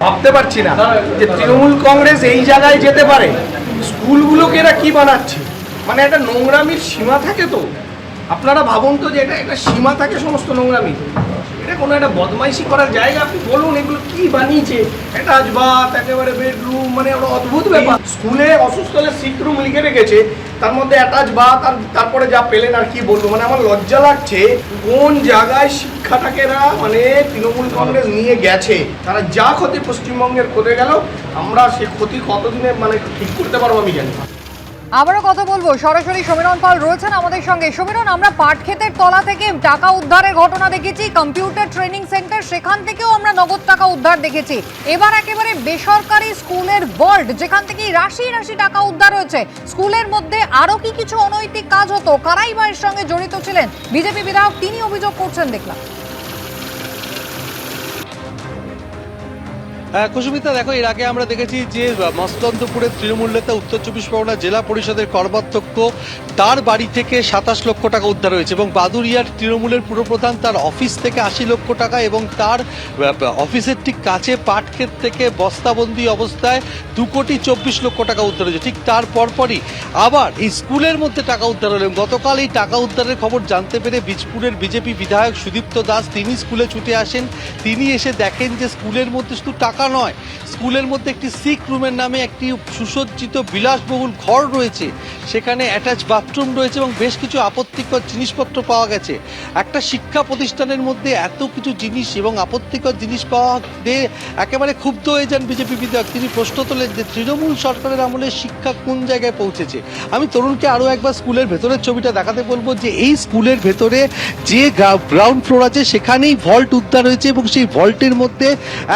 ভাবতে পারছি না যে তৃণমূল কংগ্রেস এই জায়গায় যেতে পারে। স্কুলগুলোকে এরা কি বানাচ্ছে, মানে একটা নোংরামির সীমা থাকে তো। আপনারা ভাবুন তো যে এটা একটা সীমা থাকে সমস্ত নোংরামি। এটা কোনো একটা বদমাইশি করার জায়গা। আপনি বলুন এগুলো কি বানিয়েছে, একটা আজবাত একেবারে বেডরুম, মানে ওটা অদ্ভুত ব্যাপার। স্কুলে অসুস্থ হলে সিক রুম লিখে রেখেছে, তার মধ্যে অ্যাটাচ বাথ, আর তারপরে যা পেলেন আর কি বলবো। মানে আমার লজ্জা লাগছে কোন জায়গায় শিক্ষাটাকে এরা মানে তৃণমূল কংগ্রেস নিয়ে গেছে। তারা যা ক্ষতি পশ্চিমবঙ্গের করে গেল, আমরা সে ক্ষতি কতদিনে মানে ঠিক করতে পারবো আমি জানি না। আবারও কথা বলবো, সরাসরি সমীরণ পাল রয়েছেন আমাদের সঙ্গে। সমীরণ, আমরা পাটক্ষেতের তলা থেকে টাকা উদ্ধারের ঘটনা দেখেছি, কম্পিউটার ট্রেনিং সেন্টার সেখান থেকেও আমরা নগদ টাকা উদ্ধার দেখেছি। এবার একেবারে বেসরকারি স্কুলের ভল্ট, যেখান থেকে রাশি রাশি টাকা উদ্ধার হয়েছে। স্কুলের মধ্যে আরো কি কিছু অনৈতিক কাজ হতো, কারাই বা এর সঙ্গে জড়িত ছিলেন? বিজেপি বিধায়ক তিনি অভিযোগ করছেন দেখলাম। কুসুমিতা, দেখো, এর আগে আমরা দেখেছি যে মস্তন্দপুরের তৃণমূল নেতা উত্তর চব্বিশ পরগনা জেলা পরিষদের কর্মাধ্যক্ষ, তার বাড়ি থেকে 27 লক্ষ টাকা উদ্ধার হয়েছে, এবং বাদুরিয়ার তৃণমূলের পুরপ্রধান তার অফিস থেকে 80 লক্ষ টাকা, এবং তার অফিসের ঠিক কাছে পাটক্ষেত থেকে বস্তাবন্দি অবস্থায় 2,24,00,000 টাকা উদ্ধার হয়েছে। ঠিক তার পরপরই আবার এই স্কুলের মধ্যে টাকা উদ্ধার হলো। গতকাল এই টাকা উদ্ধারের খবর জানতে পেরে বীজপুরের বিজেপি বিধায়ক সুদীপ্ত দাস তিনি স্কুলে ছুটে আসেন। তিনি এসে দেখেন যে স্কুলের মধ্যে শুধু টাকা নয়, স্কুলের মধ্যে একটি সিক রুমের নামে একটি সুসজ্জিত বিলাসবহুল ঘর রয়েছে, সেখানে অ্যাটাচ বাথরুম রয়েছে, এবং বেশ কিছু আপত্তিকর জিনিসপত্র পাওয়া গেছে। একটা শিক্ষা প্রতিষ্ঠানের মধ্যে এত কিছু জিনিস এবং আপত্তিকর জিনিস পাওয়া দিয়ে একেবারে ক্ষুব্ধ হয়ে যান বিজেপি বিধায়ক। তিনি প্রশ্ন তোলেন যে তৃণমূল সরকারের আমলে শিক্ষা কোন জায়গায় পৌঁছেছে। আমি তরুণকে আরও একবার স্কুলের ভেতরের ছবিটা দেখাতে বলবো, যে এই স্কুলের ভেতরে যে গ্রাউন্ড ফ্লোর আছে সেখানেই ভল্ট উদ্ধার হয়েছে, এবং সেই ভল্টের মধ্যে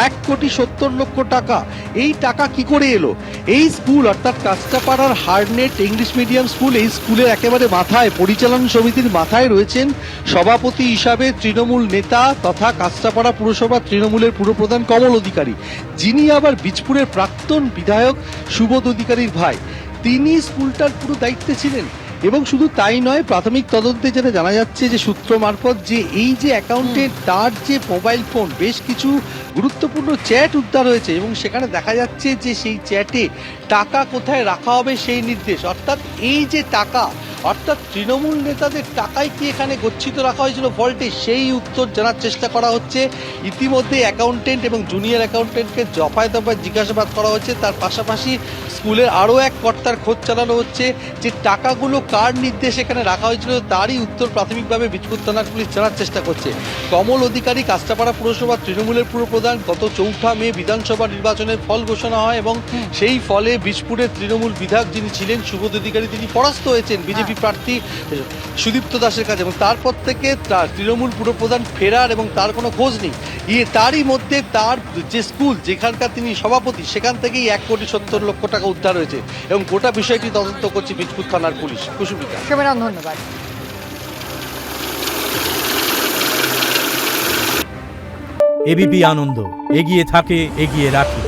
1,70,00,000 টাকা। এই টাকা কি করে এলো? এই স্কুল অর্থাৎ কাস্টাপাড়ার হার্ডনেট ইংলিশ মিডিয়াম স্কুল, এই স্কুলের একেবারে মাথায়, পরিচালনা সমিতির মাথায় রয়েছেন সভাপতি হিসাবে তৃণমূল নেতা তথা কাস্টাপাড়া পুরসভা তৃণমূলের পুরপ্রধান কমল অধিকারী, যিনি আবার বীজপুরের প্রাক্তন বিধায়ক সুবোধ অধিকারীর ভাই। তিনি স্কুলটার পুরো দায়িত্বে ছিলেন। এবং শুধু তাই নয়, প্রাথমিক তদন্তে যেটা জানা যাচ্ছে যে সূত্র মারফত, যে এই যে অ্যাকাউন্টে তার যে মোবাইল ফোন, বেশ কিছু গুরুত্বপূর্ণ চ্যাট উদ্ধার হয়েছে, এবং সেখানে দেখা যাচ্ছে যে সেই চ্যাটে টাকা কোথায় রাখা হবে সেই নির্দেশ। অর্থাৎ এই যে টাকা, অর্থাৎ তৃণমূল নেতাদের টাকাই কি এখানে গচ্ছিত রাখা হয়েছিল ভল্টে, সেই উত্তর জানার চেষ্টা করা হচ্ছে। ইতিমধ্যে অ্যাকাউন্টেন্ট এবং জুনিয়র অ্যাকাউন্টেন্টকে দফায় দফায় জিজ্ঞাসাবাদ করা হচ্ছে। তার পাশাপাশি স্কুলের আরও এক কর্তার খোঁজ চালানো হচ্ছে, যে টাকাগুলো কার নির্দেশ এখানে রাখা হয়েছিল তারই উত্তর প্রাথমিকভাবে বীজপুর থানার পুলিশ জানার চেষ্টা করছে। কমল অধিকারী কাস্টাপাড়া পুরসভা তৃণমূলের পুরপ্রধান। গত 4 মে বিধানসভা নির্বাচনের ফল ঘোষণা হয়, এবং সেই ফলে বীজপুরের তৃণমূল বিধায়ক যিনি ছিলেন সুবোধ অধিকারী, তিনি পরাস্ত হয়েছেন বিজেপি প্রার্থী সুদীপ্ত দাসের কাছে, এবং তারপর থেকে তার তৃণমূল পুরপ্রধান ফেরার এবং তার কোনো খোঁজ নেই। তারই মধ্যে তার যে স্কুল যেখানকার তিনি সভাপতি, সেখান থেকেই 1,70,00,000 টাকা উদ্ধার হয়েছে, এবং গোটা বিষয়টি তদন্ত করছে বীজপুর থানার পুলিশ। কুসুমিতা। সমীরণ, ধন্যবাদ। এবিপি আনন্দ, এগিয়ে থাকে, এগিয়ে রাখে।